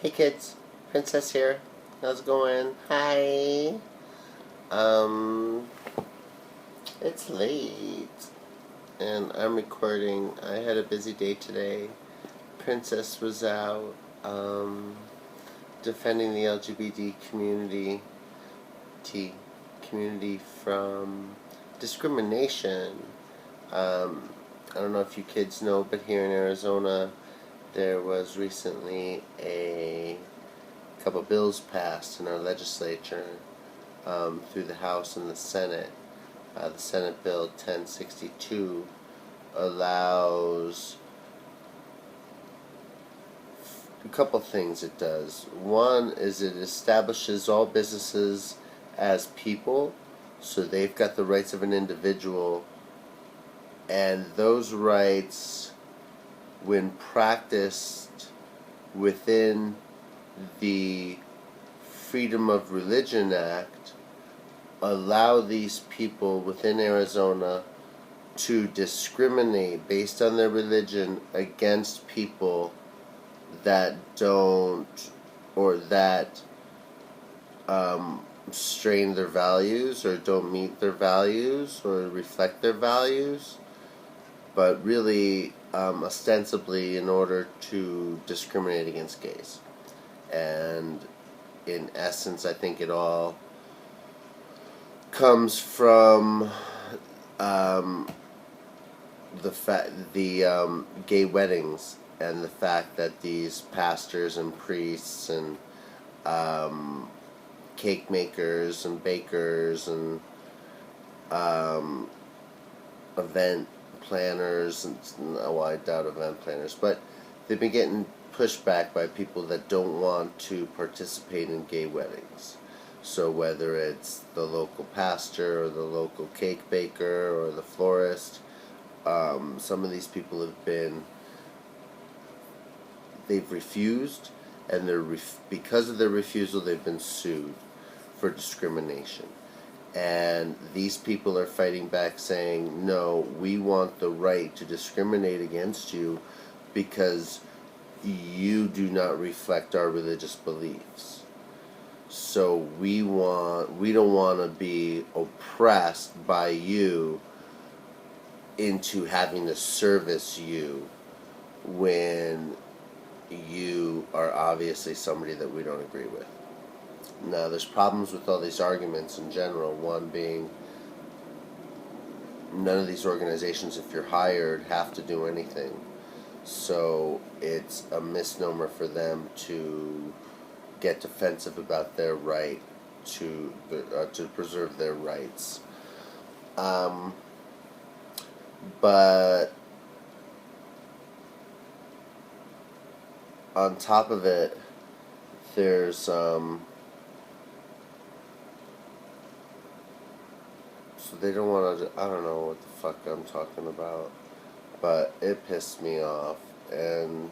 Hey kids, Princess here. How's it going? Hi. It's late, and I'm recording. I had a busy day today. Princess was out, defending the LGBT community from discrimination. I don't know if you kids know, but here in Arizona, there was recently a couple bills passed in our legislature through the House and the Senate. The Senate Bill 1062 allows a couple things it does. One is it establishes all businesses as people, so they've got the rights of an individual, and those rights, when practiced within the Freedom of Religion Act, allow these people within Arizona to discriminate based on their religion against people that don't, or that strain their values or don't meet their values or reflect their values, but really ostensibly in order to discriminate against gays. And in essence, I think it all comes from the gay weddings and the fact that these pastors and priests and cake makers and bakers and event planners, and well, I doubt event planners, but they've been getting pushed back by people that don't want to participate in gay weddings. So whether it's the local pastor or the local cake baker or the florist, some of these people they've refused, and because of their refusal, they've been sued for discrimination. And these people are fighting back, saying, no, we want the right to discriminate against you because you do not reflect our religious beliefs. So we don't want to be oppressed by you into having to service you when you are obviously somebody that we don't agree with. Now, there's problems with all these arguments in general. One being, none of these organizations, if you're hired, have to do anything. So it's a misnomer for them to get defensive about their right to preserve their rights. But on top of it, there's so they don't want to. I don't know what the fuck I'm talking about, but it pissed me off. And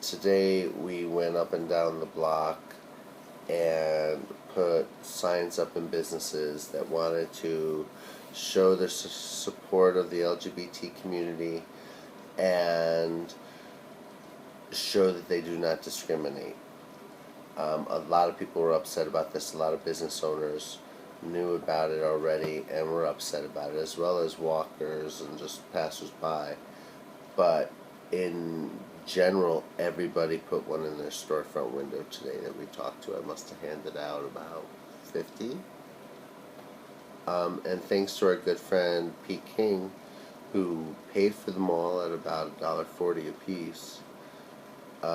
today we went up and down the block and put signs up in businesses that wanted to show their support of the LGBT community and show that they do not discriminate. A lot of people were upset about this. A lot of business owners knew about it already and were upset about it, as well as walkers and just passers-by. But in general, everybody put one in their storefront window today that we talked to. I must have handed out about 50. And thanks to our good friend Pete King, who paid for them all at about $1.40 a piece. He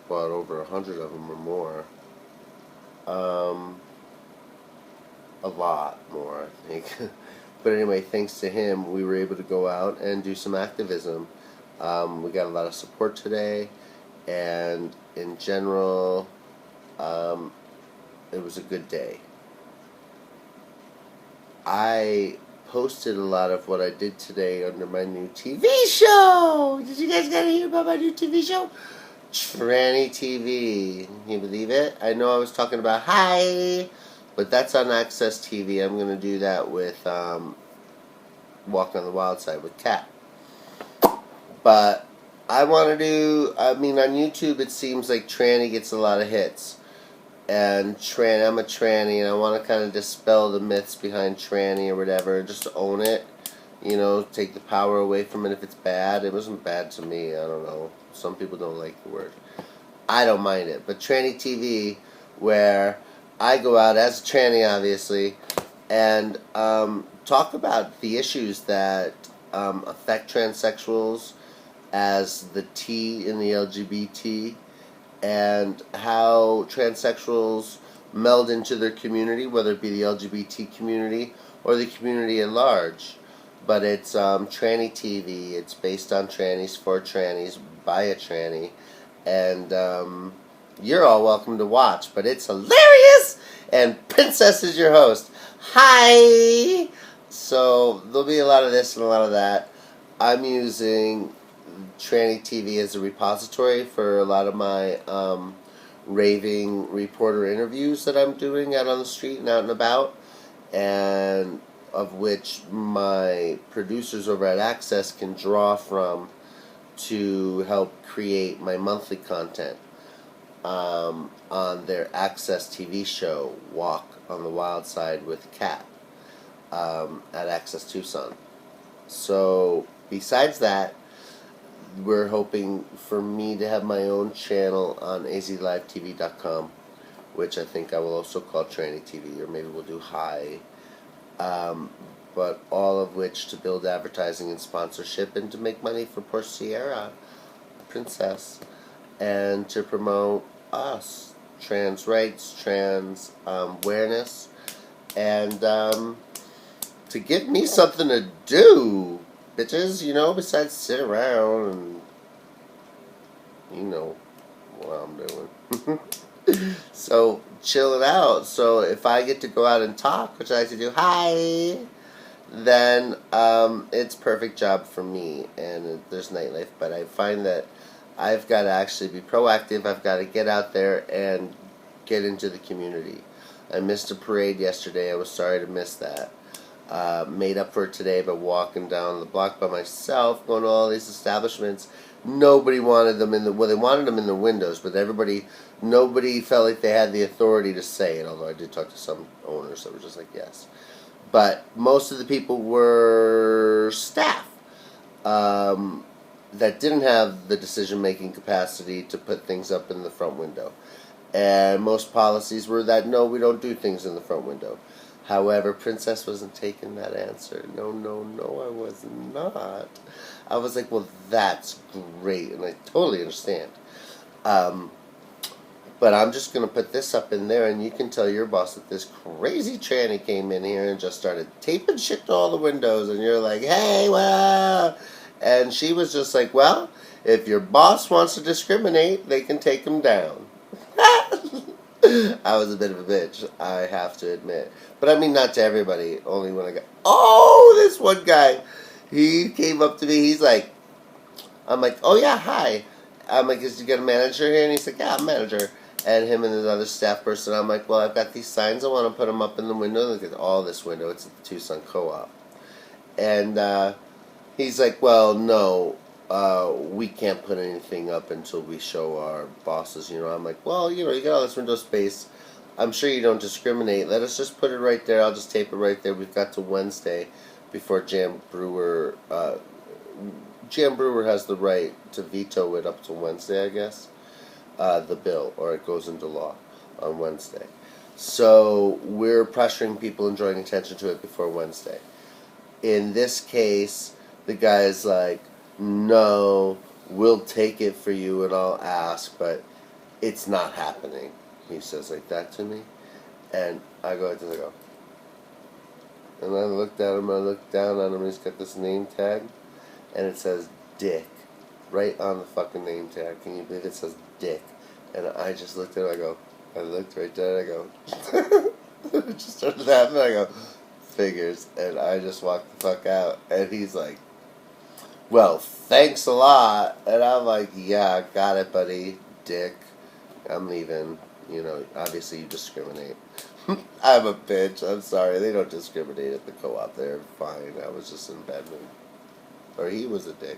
bought over 100 of them or more. A lot more, I think. But anyway, thanks to him, we were able to go out and do some activism. We got a lot of support today, and in general, it was a good day. I posted a lot of what I did today under my new TV show. Did you guys get to hear about my new TV show? Tranny TV. Can you believe it? I know I was talking about hi, but that's on Access TV. I'm going to do that with Walk on the Wild Side with Kat. But I want to do, I mean, on YouTube it seems like tranny gets a lot of hits. And I'm a tranny, and I want to kind of dispel the myths behind tranny or whatever, just to own it. You know, take the power away from it if it's bad. It wasn't bad to me, I don't know. Some people don't like the word. I don't mind it. But Tranny TV, where I go out as a tranny, obviously, and talk about the issues that affect transsexuals as the T in the LGBT, and how transsexuals meld into their community, whether it be the LGBT community or the community at large. But it's Tranny TV. It's based on trannies, for trannies, by a tranny. And you're all welcome to watch. But it's hilarious! And Princess is your host. Hi! So there'll be a lot of this and a lot of that. I'm using Tranny TV as a repository for a lot of my raving reporter interviews that I'm doing out on the street and out and about, and of which my producers over at Access can draw from to help create my monthly content on their Access TV show, Walk on the Wild Side with Kat, at Access Tucson. So besides that, we're hoping for me to have my own channel on azlivetv.com, which I think I will also call Tranny TV, or maybe we'll do Hi. But all of which to build advertising and sponsorship and to make money for poor Sierra, Princess, and to promote us, trans rights, trans awareness, and to give me something to do, bitches, you know, besides sit around and, you know, what I'm doing. So, chilling out. So, if I get to go out and talk, which I like to do, hi, then it's perfect job for me. And there's nightlife, but I find that I've got to actually be proactive. I've got to get out there and get into the community. I missed a parade yesterday. I was sorry to miss that. Made up for it today by walking down the block by myself, going to all these establishments. Nobody wanted them in the, well, they wanted them in the windows, but nobody felt like they had the authority to say it, although I did talk to some owners that were just like, yes. But most of the people were staff that didn't have the decision-making capacity to put things up in the front window. And most policies were that, no, we don't do things in the front window. However, Princess wasn't taking that answer. No, I was not. I was like, well, that's great, and I totally understand. But I'm just going to put this up in there, and you can tell your boss that this crazy tranny came in here and just started taping shit to all the windows, and you're like, hey, well... And she was just like, well, if your boss wants to discriminate, they can take him down. I was a bit of a bitch, I have to admit. But I mean, not to everybody, only when I got... Oh, this one guy, he came up to me, he's like... I'm like, oh yeah, hi. I'm like, is you got a manager here? And he's like, yeah, I'm a manager. And him and another staff person, I'm like, well, I've got these signs, I want to put them up in the window. Look at all this window, it's at the Tucson Co-op. And he's like, well, no, we can't put anything up until we show our bosses, you know. I'm like, well, you know, you got all this window space. I'm sure you don't discriminate. Let us just put it right there. I'll just tape it right there. We've got to Wednesday before Jam Brewer has the right to veto it up to Wednesday, I guess, the bill, or it goes into law on Wednesday. So we're pressuring people and drawing attention to it before Wednesday. In this case, the guy's like, no, we'll take it for you and I'll ask, but it's not happening. He says like that to me, and I go like this, I go, and I looked at him, I looked down on him, he's got this name tag, and it says Dick, right on the fucking name tag. Can you believe it says Dick? And I just looked at him, I looked right there, and I go, it just started laughing, I go, figures, and I just walked the fuck out, and he's like, well, thanks a lot, and I'm like, yeah, got it, buddy, Dick, I'm leaving. You know, obviously you discriminate. I'm a bitch. I'm sorry. They don't discriminate at the co-op. They're fine. I was just in a bad mood. Or he was a dick.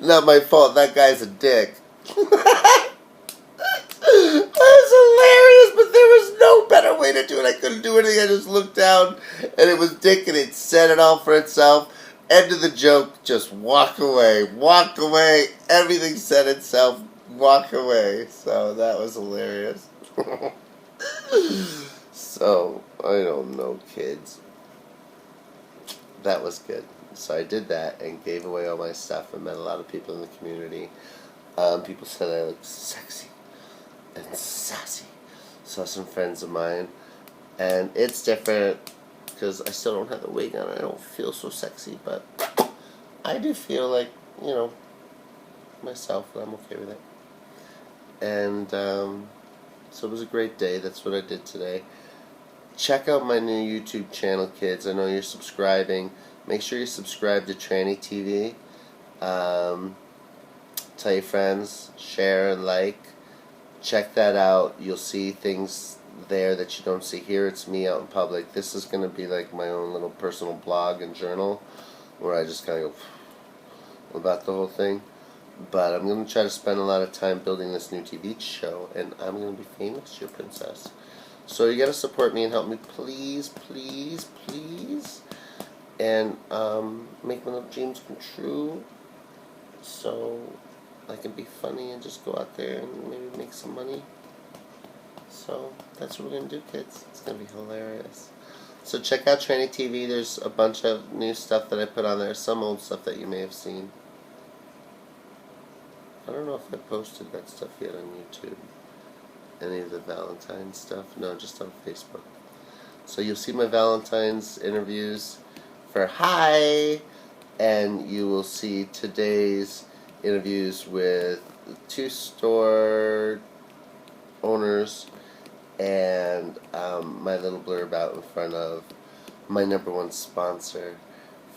Not my fault. That guy's a dick. That was hilarious, but there was no better way to do it. I couldn't do anything. I just looked down, and it was dick, and it said it all for itself. End of the joke. Just walk away. Walk away. Everything said itself. Walk away. So that was hilarious. So, I don't know, kids. That was good. So I did that and gave away all my stuff and met a lot of people in the community. People said I looked sexy and sassy. Saw some friends of mine. And it's different because I still don't have the wig on. I don't feel so sexy, but I do feel like, you know, myself, and I'm okay with it. And so it was a great day. That's what I did today. Check out my new YouTube channel, kids. I know you're subscribing. Make sure you subscribe to Tranny TV. Tell your friends, share and like. Check that out. You'll see things there that you don't see here. It's me out in public. This is going to be like my own little personal blog and journal where I just kind of go about the whole thing. But I'm going to try to spend a lot of time building this new TV show, and I'm going to be famous, your princess. So you got to support me and help me, please, please, please, and make my little dreams come true, so I can be funny and just go out there and maybe make some money. So that's what we're going to do, kids. It's going to be hilarious. So check out Tranny TV. There's a bunch of new stuff that I put on there, some old stuff that you may have seen. I don't know if I posted that stuff yet on YouTube. Any of the Valentine's stuff? No, just on Facebook. So you'll see my Valentine's interviews for Hi, and you will see today's interviews with 2 store owners and my little blurb out in front of my #1 sponsor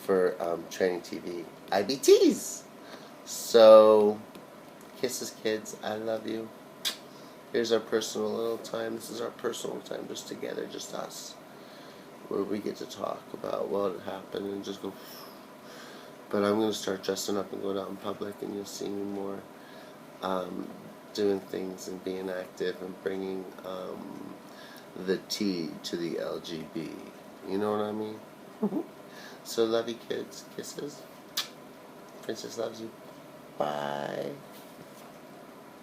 for Tranny TV, IBTs. So, kisses, kids. I love you. Here's our personal little time. This is our personal time, just together, just us, where we get to talk about what happened and just go. But I'm going to start dressing up and going out in public, and you'll see me more doing things and being active and bringing the T to the LGB. You know what I mean? So love you, kids. Kisses. Princess loves you. Bye.